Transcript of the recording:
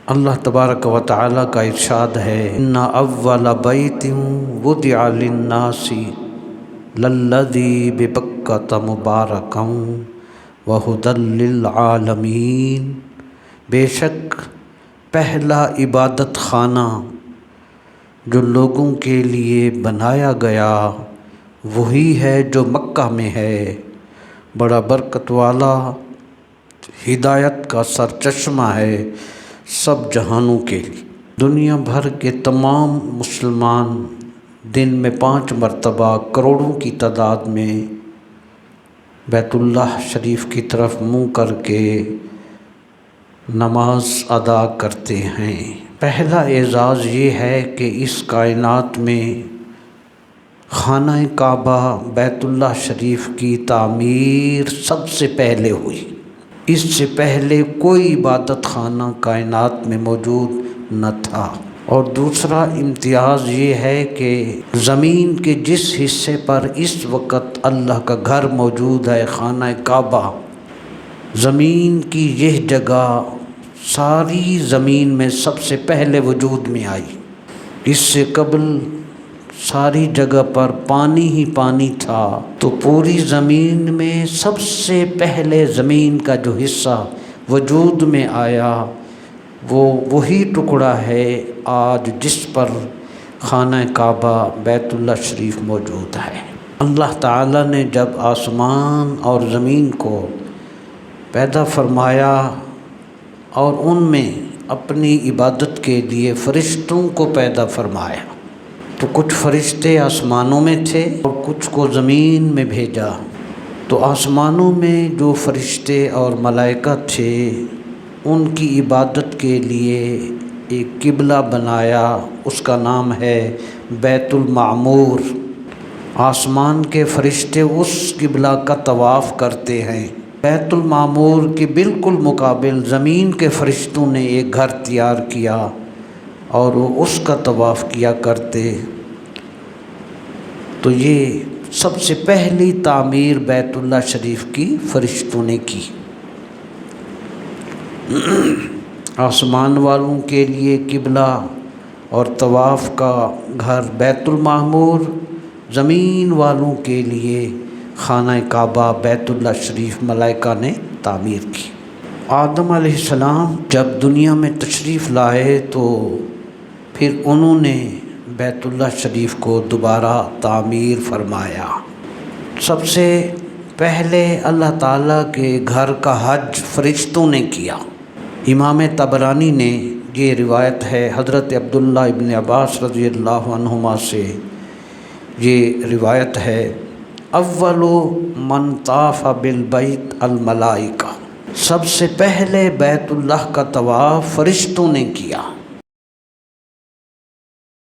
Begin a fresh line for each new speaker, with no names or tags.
اللہ تبارک و تعالیٰ کا ارشاد ہے، ان اول بیت وضع للناس للذی ببکۃ مبارکا وہدی للعالمین، بے شک پہلا عبادت خانہ جو لوگوں کے لیے بنایا گیا وہی ہے جو مکہ میں ہے، بڑا برکت والا، ہدایت کا سرچشمہ ہے سب جہانوں کے لیے۔ دنیا بھر کے تمام مسلمان دن میں 5 مرتبہ کروڑوں کی تعداد میں بیت اللہ شریف کی طرف منہ کر کے نماز ادا کرتے ہیں۔ پہلا اعزاز یہ ہے کہ اس کائنات میں خانہ کعبہ بیت اللہ شریف کی تعمیر سب سے پہلے ہوئی۔ اس سے پہلے کوئی عبادت خانہ کائنات میں موجود نہ تھا۔ اور دوسرا امتیاز یہ ہے کہ زمین کے جس حصے پر اس وقت اللہ کا گھر موجود ہے، خانہ کعبہ، زمین کی یہ جگہ ساری زمین میں سب سے پہلے وجود میں آئی۔ اس سے قبل ساری جگہ پر پانی ہی پانی تھا، تو پوری زمین میں سب سے پہلے زمین کا جو حصہ وجود میں آیا وہ وہی ٹکڑا ہے آج جس پر خانہ کعبہ بیت اللہ شریف موجود ہے۔ اللہ تعالیٰ نے جب آسمان اور زمین کو پیدا فرمایا اور ان میں اپنی عبادت کے لیے فرشتوں کو پیدا فرمایا، تو کچھ فرشتے آسمانوں میں تھے اور کچھ کو زمین میں بھیجا۔ تو آسمانوں میں جو فرشتے اور ملائکہ تھے ان کی عبادت کے لیے ایک قبلہ بنایا، اس کا نام ہے بیت المعمور۔ آسمان کے فرشتے اس قبلہ کا طواف کرتے ہیں۔ بیت المعمور کے بالکل مقابل زمین کے فرشتوں نے ایک گھر تیار کیا اور وہ اس کا طواف کیا کرتے۔ تو یہ سب سے پہلی تعمیر بیت اللہ شریف کی فرشتوں نے کی۔ آسمان والوں کے لیے قبلہ اور طواف کا گھر بیت المعمور، زمین والوں کے لیے خانہ کعبہ بیت اللہ شریف ملائکہ نے تعمیر کی۔ آدم علیہ السلام جب دنیا میں تشریف لائے تو پھر انہوں نے بیت اللہ شریف کو دوبارہ تعمیر فرمایا۔ سب سے پہلے اللہ تعالیٰ کے گھر کا حج فرشتوں نے کیا۔ امام طبرانی نے یہ روایت ہے حضرت عبداللہ ابن عباس رضی اللہ عنہما سے، یہ روایت ہے، اول من طاف بالبیت الملائکہ، سب سے پہلے بیت اللہ کا طواف فرشتوں نے کیا۔